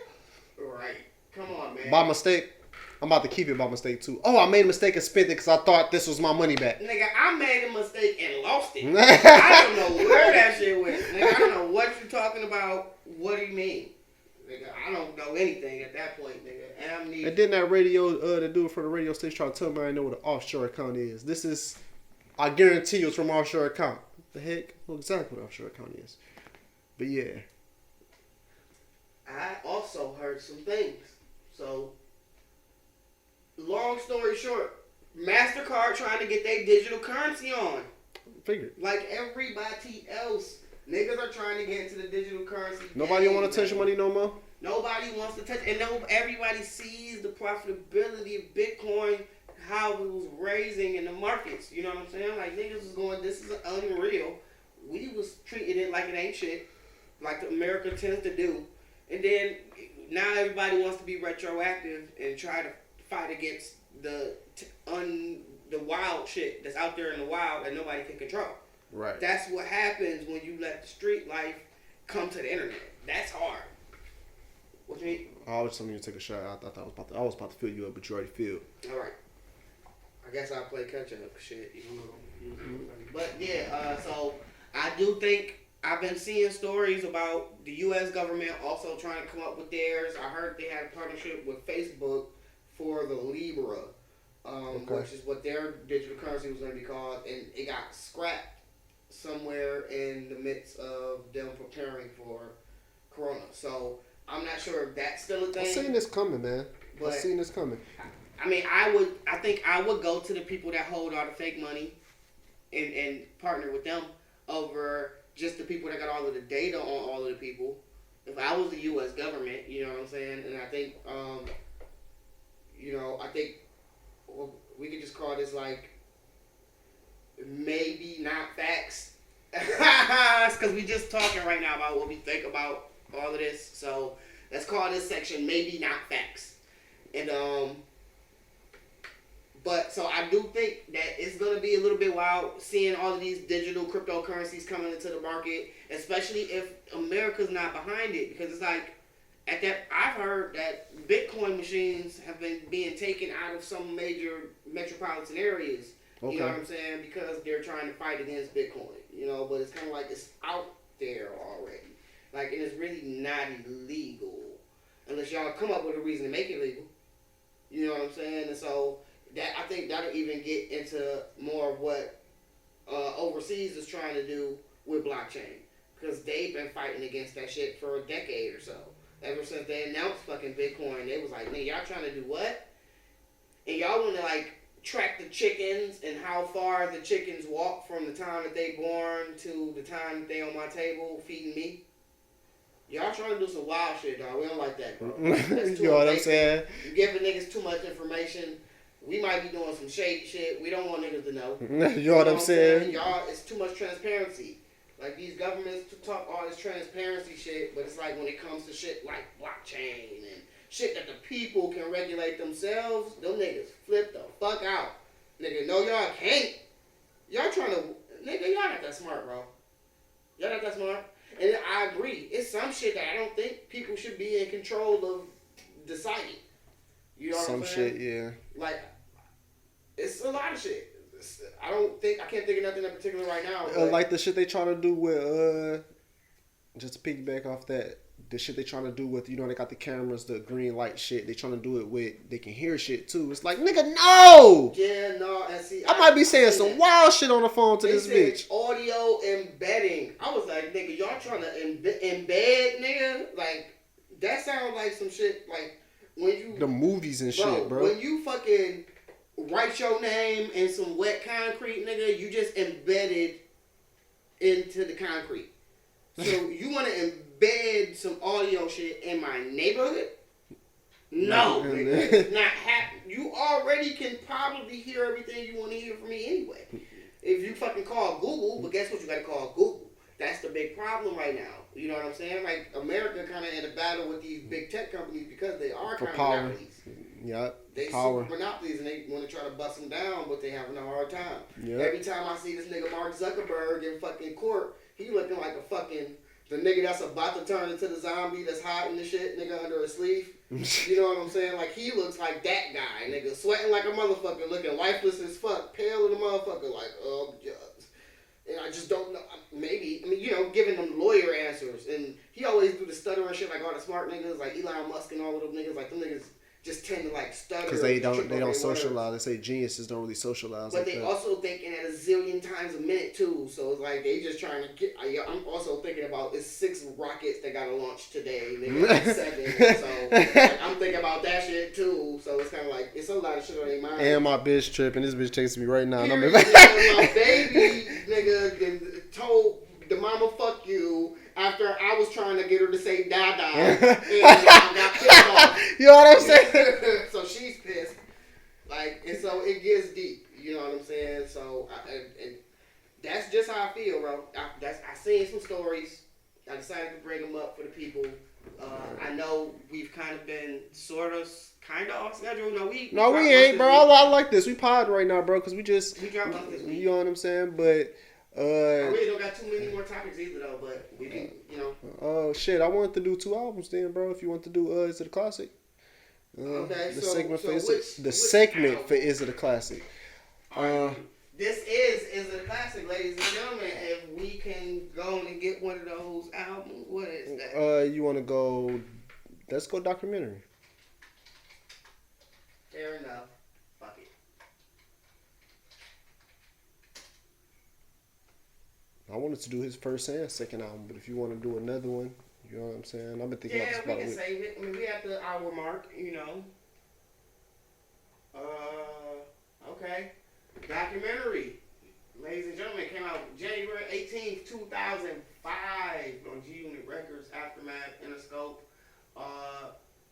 Right. Come on, man. By mistake. I'm about to keep it by mistake too. Oh, I made a mistake and spent it because I thought this was my money back. Nigga, I made a mistake and lost it. I don't know where that shit went. Nigga, I don't know what you're talking about. What do you mean? Nigga, I don't know anything at that point, nigga. Amnesia. And then that radio, the dude from the radio station tried to tell me I know what an offshore account is. This is, I guarantee you it's from offshore account. The heck? I know exactly what offshore account is. But yeah. I also heard some things. So, long story short, MasterCard trying to get their digital currency on. Figured. Like everybody else. Niggas are trying to get into the digital currency. Nobody want to touch your money no more? Nobody wants to touch, and everybody sees the profitability of Bitcoin, how it was raising in the markets. You know what I'm saying? Like niggas was going, this is unreal. We was treating it like it ain't shit, like America tends to do. And then now everybody wants to be retroactive and try to fight against the wild shit that's out there in the wild that nobody can control. Right. That's what happens when you let the street life come to the internet. That's hard. What you mean? I was telling you to take a shot. I thought I was about to fill you up, but you already filled. All right. I guess I'll play catch up shit. But yeah, so I do think I've been seeing stories about the U.S. government also trying to come up with theirs. I heard they had a partnership with Facebook for the Libra, which is what their digital currency was going to be called, and it got scrapped somewhere in the midst of them preparing for Corona. So I'm not sure if that's still a thing. I seen this coming, man. I seen this coming. I mean, I think I would go to the people that hold all the fake money and partner with them over just the people that got all of the data on all of the people. If I was the U.S. government, you know what I'm saying, and I think, I think we could just call this like maybe not facts, because we just talking right now about what we think about all of this. So let's call this section maybe not facts, and But so I do think that it's gonna be a little bit wild seeing all of these digital cryptocurrencies coming into the market, especially if America's not behind it, because it's like I've heard that Bitcoin machines have been being taken out of some major metropolitan areas. Okay. You know what I'm saying? Because they're trying to fight against Bitcoin. But it's kind of like it's out there already. Like, and it's really not illegal unless y'all come up with a reason to make it legal. You know what I'm saying? And so I think that'll even get into more of what overseas is trying to do with blockchain, because they've been fighting against that shit for a decade or so. Ever since they announced fucking Bitcoin, they was like, man, y'all trying to do what? And y'all want to like track the chickens and how far the chickens walk from the time that they born to the time that they on my table feeding me. Y'all trying to do some wild shit, dog. We don't like that, bro. That's too you know what I'm saying? You giving niggas too much information. We might be doing some shady shit. We don't want niggas to know. You know what I'm saying? Y'all, it's too much transparency. Like, these governments talk all this transparency shit, but it's like when it comes to shit like blockchain and shit that the people can regulate themselves, them niggas flip the fuck out. Nigga, no, y'all can't. Y'all trying to, nigga, y'all not that smart, bro. Y'all not that smart. And I agree. It's some shit that I don't think people should be in control of deciding. You know what I'm saying? Some shit, yeah. Like, it's a lot of shit. I can't think of nothing in particular right now. Like the shit they trying to do with, just to piggyback off that, the shit they trying to do with, they got the cameras, the green light shit. They trying to do it with, they can hear shit too. It's like, nigga, no! Yeah, no, and see, I might be saying some wild shit on the phone to this bitch. Audio embedding. I was like, nigga, y'all trying to embed, nigga? Like, that sounds like some shit, like, when you... The movies and shit, bro. When you fucking write your name in some wet concrete, nigga, you just embedded into the concrete. So you want to embed some audio shit in my neighborhood? No, nigga, it's not happening. You already can probably hear everything you want to hear from me anyway. If you fucking call Google, but guess what? You got to call Google. That's the big problem right now. You know what I'm saying? Like, America kind of in a battle with these big tech companies because they are kind of monopolies. Yep. They super monopolies and they want to try to bust them down, but they having a hard time. Yep. Every time I see this nigga Mark Zuckerberg in fucking court, he looking like a fucking, the nigga that's about to turn into the zombie that's hiding the shit, nigga, under his sleeve. You know what I'm saying? Like, he looks like that guy, nigga, sweating like a motherfucker, looking lifeless as fuck, pale as a motherfucker, like, and I just don't know. Maybe, giving them lawyer answers. And he always do the stuttering shit like all the smart niggas, like Elon Musk and all of them niggas. Like, them niggas just tend to, like, stutter. Because they don't socialize. They say geniuses don't really socialize. But they also thinking at a zillion times a minute, too. So it's like they just trying to get... I'm also thinking about, it's 6 rockets that got to launch today. Nigga, like 7. So like, I'm thinking about that shit, too. So it's kind of like, it's a lot of shit on their mind. And my bitch tripping. This bitch texting me right now. And my baby, nigga, told the mama, fuck you, after I was trying to get her to say dada. And I got pissed off. You know what I'm saying? So she's pissed. Like, and so it gets deep. You know what I'm saying? So, and that's just how I feel, bro. I seen some stories. I decided to bring them up for the people. I know we've kind of been kind of off schedule. No, we ain't, bro. I like this. We pod right now, bro, because we dropped one this week. You know what I'm saying? But I really don't got too many more topics either, though. But we can, Oh shit! I wanted to do 2 albums then, bro. If you want to do Is It a Classic? Okay. The segment for Is It a Classic? This is It a Classic, ladies and gentlemen. If we can go and get one of those albums, what is that? You want to go? Let's go documentary. Fair enough. Fuck it. I wanted to do his first and second album, but if you want to do another one, you know what I'm saying? I've been thinking about this we about a can week. save it. I mean, we at the hour mark, Okay. Documentary. Ladies and gentlemen, came out January 18th, 2005 on G Unit Records, Aftermath, Interscope.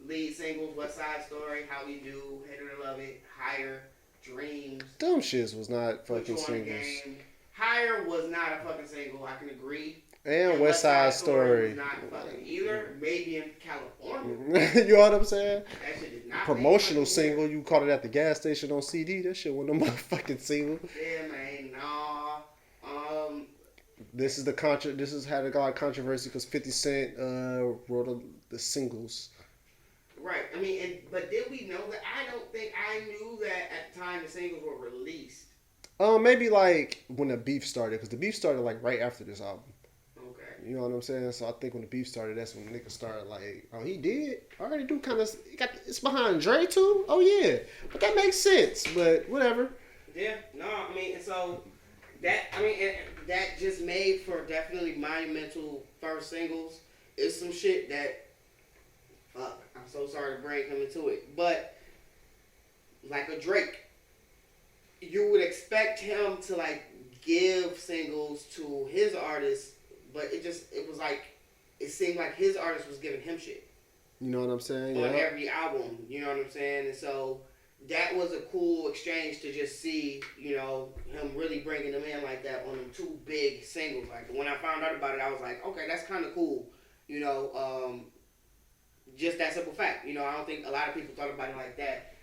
Lead singles, West Side Story, How We Do, Hate It or Love It, Higher, Dreams. Them shits was not Put You fucking on the singles. Game. Higher was not a fucking single, I can agree. And West Side Story. Was not fucking either. Maybe in California. You know what I'm saying? That shit did not. Promotional single, you caught it at the gas station on CD. That shit wasn't no motherfucking single. Yeah, man, nah. This is had a lot of controversy because 50 Cent wrote the singles. Right. I mean, but did we know that? I don't think I knew that at the time the singles were released. Maybe like when the beef started, because the beef started like right after this album. Okay. You know what I'm saying? So I think when the beef started, that's when niggas started like, oh, he did? I already do kind of, it's behind Dre too? Oh yeah. But that makes sense, but whatever. Yeah, no, I mean, and so that just made for definitely monumental first singles. It's some shit that, fuck, I'm so sorry to bring him into it, but like a Drake, you would expect him to like give singles to his artists, but it seemed like his artist was giving him shit. You know what I'm saying? On every album, you know what I'm saying? And so that was a cool exchange to just see, him really bringing them in like that on them two big singles. Like when I found out about it, I was like, okay, that's kind of cool. Just that simple fact. I don't think a lot of people thought about it like that.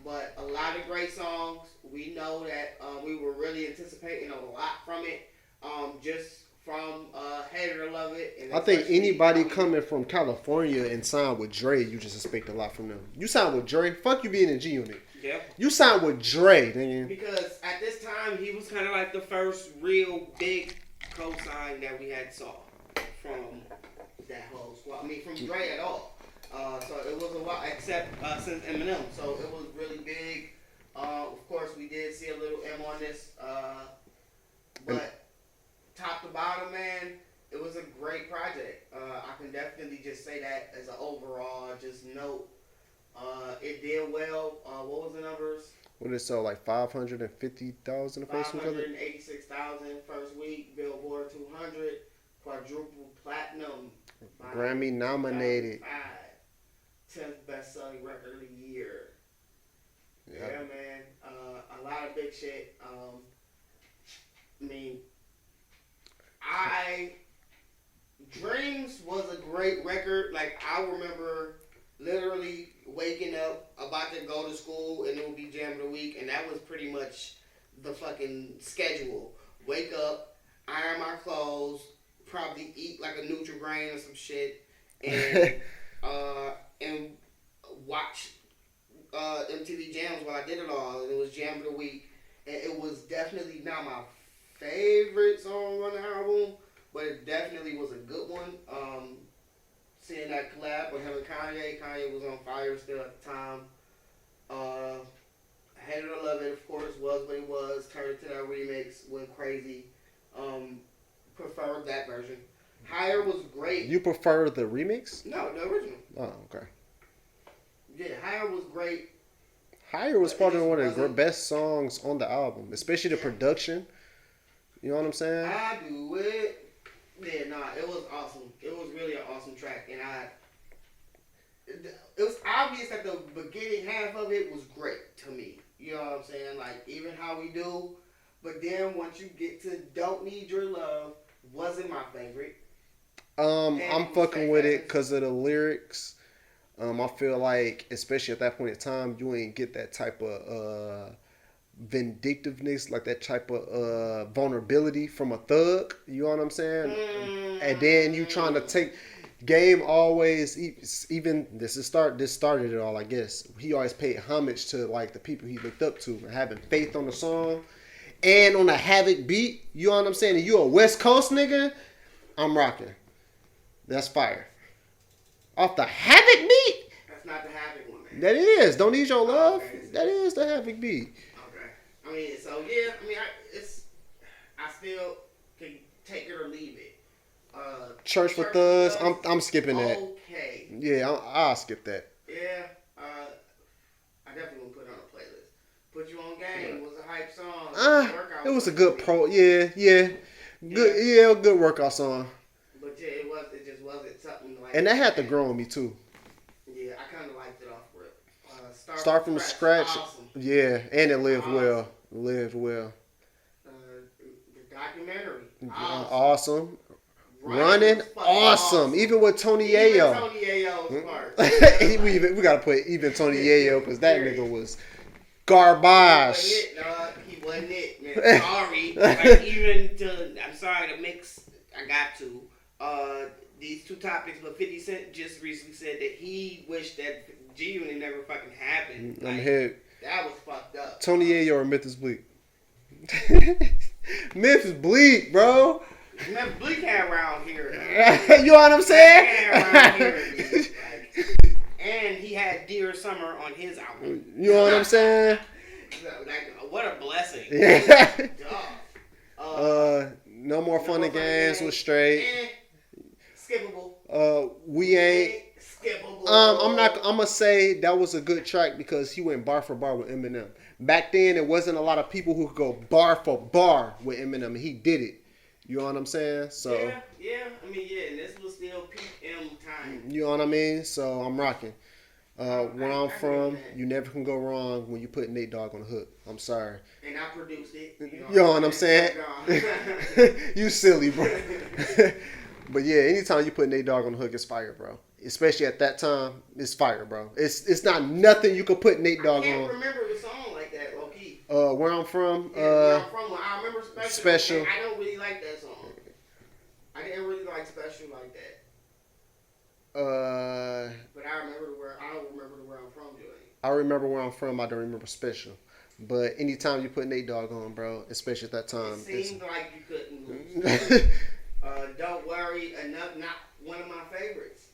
But a lot of great songs. We know that we were really anticipating a lot from it. Just from Hate It or Love It. And I think anybody coming from California and signed with Dre, you just expect a lot from them. You signed with Dre, fuck you being in G Unit. Yeah. You signed with Dre, nigga. Because at this time, he was kind of like the first real big cosign that we had saw from that whole squad. I mean, from Dre at all. So it was a while, except since Eminem. So it was really big. Of course, we did see a little M on this. But top to bottom, man, it was a great project. I can definitely just say that as an overall just note. It did well. What was the numbers? What did it sell, like 550,000 the first week of it? 586,000 first week. Billboard 200. Quadruple platinum. Grammy nominated. 10th best-selling record of the year. Yeah, Man. A lot of big shit. Dreams was a great record. Like, I remember literally waking up, about to go to school, and it would be Jam of the Week, and that was pretty much the fucking schedule. Wake up, iron my clothes, probably eat like a Nutri-Grain or some shit, and watch MTV Jams while I did it all. And it was Jam of the Week, and it was definitely not my favorite song on the album, but it definitely was a good one. Seeing that collab with him and Kanye was on fire still at the time. Hate It or Love It, of course, was what it was. Turned it to that remix, went crazy. Preferred that version. Higher was great. You prefer the remix? No, the original. Oh, okay. Yeah, Higher was great. Higher was probably one of the best songs on the album, especially the production. You know what I'm saying? I do it. Yeah, nah, it was awesome. It was really an awesome track, and it was obvious that the beginning half of it was great to me. You know what I'm saying? Like, even How We Do, but then once you get to Don't Need Your Love, wasn't my favorite. I'm fucking with it because of the lyrics. I feel like, especially at that point in time, you ain't get that type of vindictiveness, like that type of vulnerability from a thug. You know what I'm saying? And then you trying to take Game always, even this started it all, I guess. He always paid homage to like the people he looked up to and having faith on the song and on a Havoc beat. You know what I'm saying? And you a West Coast nigga, I'm rocking. That's fire. Off the Havoc beat? That's not the Havoc one, man. That is. Don't Need Your Love? Okay. That is the Havoc beat. Okay. I mean, so yeah, I still can Take It or Leave It. Church for Thugs. I'm skipping that. Okay. Yeah, I'll skip that. Yeah. I definitely will put it on a playlist. Put You On Game was a hype song. It was a good pro. Yeah. Good. Yeah, good workout song. But yeah, it just wasn't something like. And that had to grow on me too. Yeah, I kind of liked it off rip. Start from scratch. Awesome. Yeah, and it lived well. Lived well. The documentary. Awesome. Running awesome. Even with Tony Even Yayo. Tony Yayo's part. we gotta put even Tony Yayo because that nigga was garbage. He wasn't it, man. Sorry. Like, I'm sorry to mix. I got to. These two topics, but 50 Cent just recently said that he wished that G-Unit never fucking happened. I'm here. That was fucked up. Tony Yayo or Myth is Bleak. Myth is bleak, bro. Remember Bleak had around here. You know what I'm saying? Around here, and he had Dear Summer on his album. You know what I'm saying? Like, what a blessing. Yeah. No More No Fun More and Games was straight. Skippable. We Ain't. Skippable. I'm gonna say that was a good track because he went bar for bar with Eminem. Back then, there wasn't a lot of people who could go bar for bar with Eminem, and he did it. You know what I'm saying? So yeah. I mean, yeah, and this was still peak M time. you know what I mean? So I'm rocking. Where I'm from, you never can go wrong when you put Nate Dogg on the hook. I'm sorry. And I produced it. You know what I'm saying? You silly, bro. But yeah, anytime you put Nate Dogg on the hook, it's fire, bro. Especially at that time, it's fire, bro. It's not nothing you can put Nate Dogg on. I can't remember the song like that, low key. Where I'm from, where I'm from, I remember Special. I don't really like that song. I didn't really like Special like that. But I don't remember where I'm from doing. I remember where I'm from. I don't remember Special. But anytime you put Nate Dogg on, bro, especially at that time, it seemed like you couldn't lose. Don't Worry, Enough, not one of my favorites.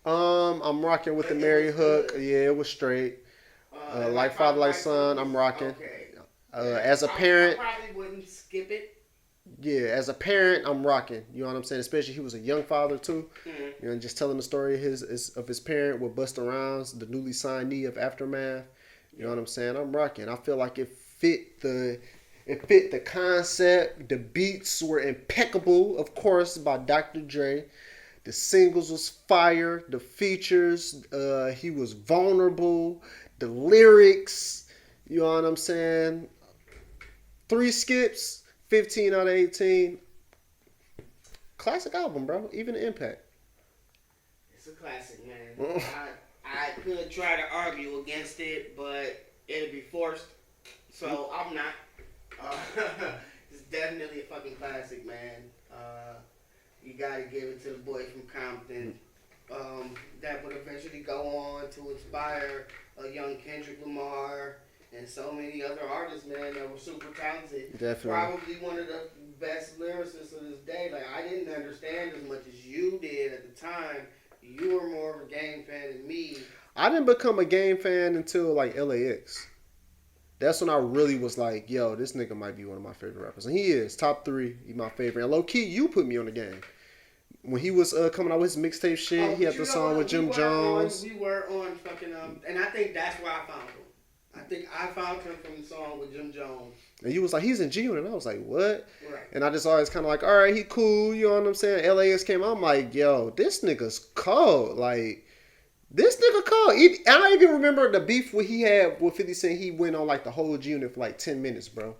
I'm rocking with the Mary Hook. Yeah, it was straight. Like Father, Like Son, I'm rocking. Okay. As a parent, I probably wouldn't skip it. Yeah, as a parent, I'm rocking. You know what I'm saying? Especially he was a young father too. Mm-hmm. You know, just telling the story of his parent with Busta Rhymes, the newly signee of Aftermath. You know what I'm saying? I'm rocking. I feel like it fit the concept. The beats were impeccable, of course, by Dr. Dre. The singles was fire. The features, he was vulnerable. The lyrics, you know what I'm saying? 3 skips, 15 out of 18. Classic album, bro. Even the impact. It's a classic, man. I could try to argue against it, but it'd be forced. So I'm not. It's definitely a fucking classic, man. You gotta give it to the boy from Compton. That would eventually go on to inspire a young Kendrick Lamar and so many other artists, man, that were super talented. Definitely. Probably one of the best lyricists of this day. Like, I didn't understand as much as you did at the time. You were more of a Game fan than me. I didn't become a Game fan until like LAX. That's when I really was like, yo, this nigga might be one of my favorite rappers. And he is. Top 3. He's my favorite. And low key, you put me on the game. When he was coming out with his mixtape shit, he had the song with Jim Jones. We were on fucking, and I think that's where I found him. I think I found him from the song with Jim Jones. And you was like, he's in G-Unit. And I was like, what? Right. And I just always kind of like, all right, he cool. You know what I'm saying? LAX came out. I'm like, yo, this nigga's cold. Like, this nigga cold. I don't even remember the beef what he had with 50 Cent. He went on like the whole G-Unit for like 10 minutes, bro.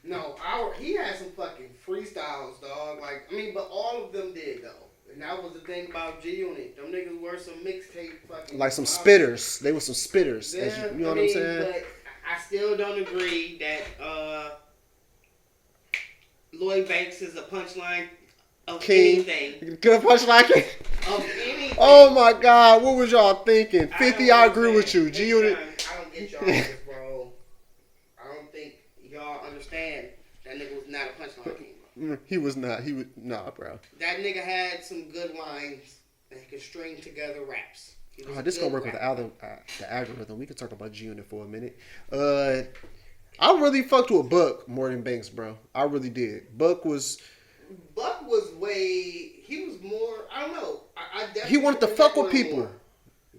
No, he had some fucking freestyles, dog. Like, I mean, but all of them did, though. And that was the thing about G-Unit. Them niggas were some mixtape fucking... Like some spitters. They were some spitters. Yeah, you know what I'm saying? But I still don't agree that Lloyd Banks is a punchline of anything. Good punchline king. Of anything. Oh my God. What was y'all thinking? 50, I agree with you. G-Unit. I don't get y'all this, bro. I don't think y'all understand that nigga was not a punchline king. He was not. Nah, bro. That nigga had some good lines and he could string together raps. This gonna work with the algorithm. We could talk about G-Unit for a minute. I really fucked with Buck more than Banks, bro. I really did. Buck was Buck was he was more, I don't know. I definitely He wanted to fuck with people. More.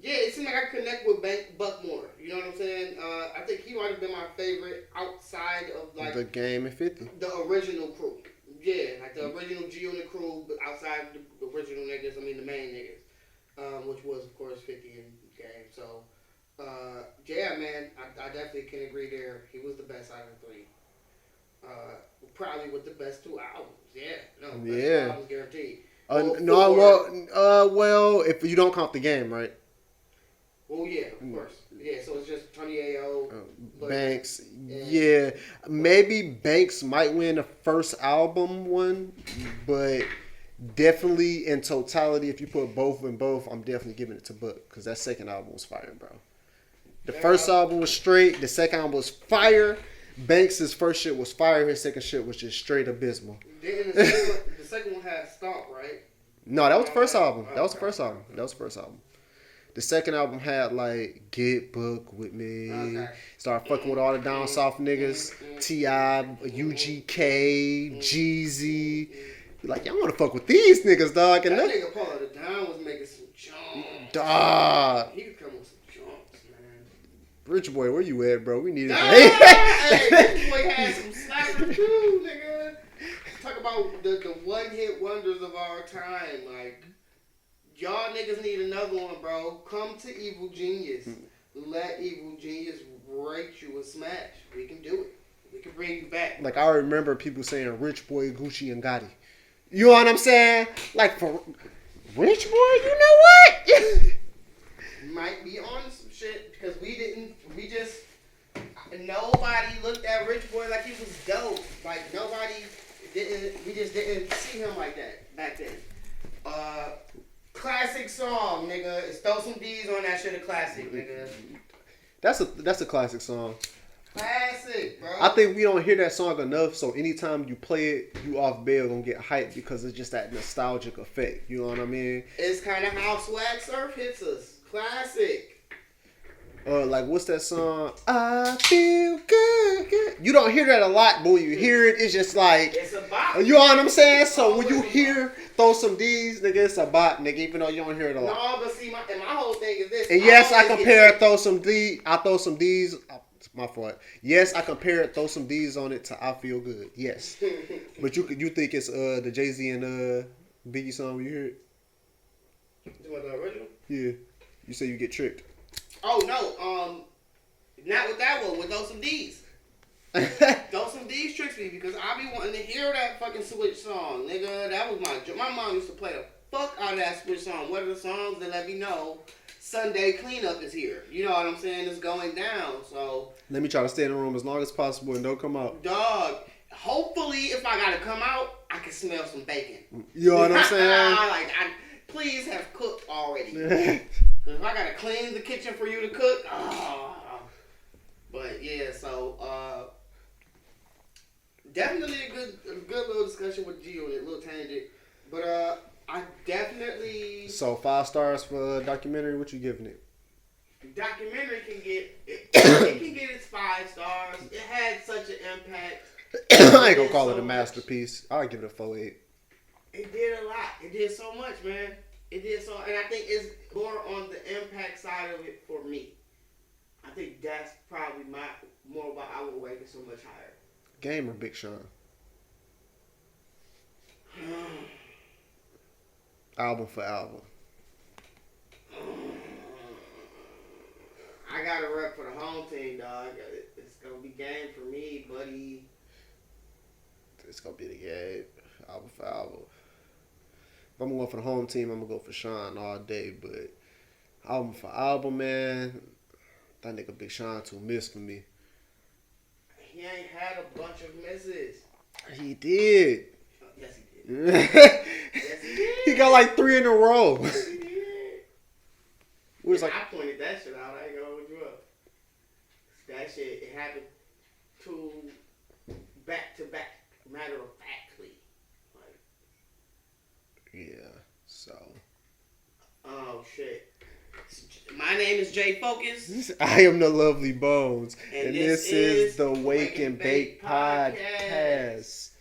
Yeah, it seemed like I connect with Buck more. You know what I'm saying? I think he might have been my favorite outside of like the Game and 50. The original crew. Yeah, like the original G-Unit crew, but outside the original niggas, I mean the main niggas, which was of course 50 and Game. So, yeah, man, I definitely can agree there. He was the best out of the three. Probably with the best two albums. Yeah, no, best two albums guaranteed. Well, if you don't count the Game, right? Well, yeah, of course. Yeah, so it's just Tony Ayo, Banks. Yeah, maybe Banks might win the first album one, but definitely in totality, if you put both in both, I'm definitely giving it to Buck because that second album was fire, bro. The first album was straight. The second album was fire. Banks' first shit was fire. His second shit was just straight abysmal. The second one had Stomp, right? No, that was the first album. That was the first album. That was the first album. The second album had like Get Book With Me, Start Fucking With All the Down South Niggas, T.I., UGK, Jeezy. Like, y'all want to fuck with these niggas, dog. And that nigga Paul the Down was making some jumps. Dog. He could come with some jumps, man. Rich Boy, where you at, bro? We need it. Hey, Rich Boy had some slappers too, nigga. Talk about the one-hit wonders of our time, like. Y'all niggas need another one, bro. Come to Evil Genius. Let Evil Genius break you a smash. We can do it. We can bring you back. Like, I remember people saying Rich Boy, Gucci, and Gotti. You know what I'm saying? Like, for Rich Boy, you know what? Might be on some shit because nobody looked at Rich Boy like he was dope. Like, we just didn't see him like that back then. Classic song, nigga. It's Throw Some D's on that shit. A classic, nigga. That's a classic song. Classic, bro. I think we don't hear that song enough, so anytime you play it, you off bail gonna get hyped because it's just that nostalgic effect. You know what I mean? It's kind of how Swag Surf hits us. Classic. Like, what's that song? I feel good, good. You don't hear that a lot, but when you hear it, it's just like... It's a bop. You know what I'm saying? So when you hear Throw Some D's, nigga, it's a bop, nigga, even though you don't hear it a lot. No, but see, my whole thing is this. And yes, I compare Throw Some D's... My fault. Yes, I compare it, Throw Some D's on it to I Feel Good. Yes. But you think it's the Jay-Z and Biggie song when you hear it? You want the original? Yeah. You say you get tricked. Oh, no. Not with that one. With Throw Some D's. Throw Some D's tricks me because I be wanting to hear that fucking Switch song, nigga. That was my mom used to play the fuck out of that Switch song. What are the songs that let me know Sunday cleanup is here? You know what I'm saying? It's going down. So let me try to stay in the room as long as possible and don't come out. Dog. Hopefully, if I gotta come out, I can smell some bacon. You know what I'm saying? Please have cooked already. If I gotta clean the kitchen for you to cook, but yeah, so definitely a good little discussion with G on it, little tangent. But I definitely. So 5 stars for documentary. What you giving it? Documentary can get it can get its 5 stars. It had such an impact. I ain't gonna call it a masterpiece. I'll give it a 4.8. It did a lot. It did so much, man. It did so, and I think it's more on the impact side of it for me. I think that's probably more why I would rank it so much higher. Game or Big Sean? Album for album. I got to rep for the home team, dog. It's gonna be Game for me, buddy. It's gonna be the Game, album for album. If I'm going for the home team, I'm going to go for Sean all day. But album for album, man, that nigga Big Sean too missed for me. He ain't had a bunch of misses. He did. Yes, he did. Yes, he did. He got like 3 in a row. Yes, he did. I pointed that shit out. I ain't going to hold you up. That shit, it happened back-to-back, matter of factly. Yeah, so. Oh, shit. My name is Jay Focus. I am the Lovely Bones. And this is the Wake and Bake Podcast.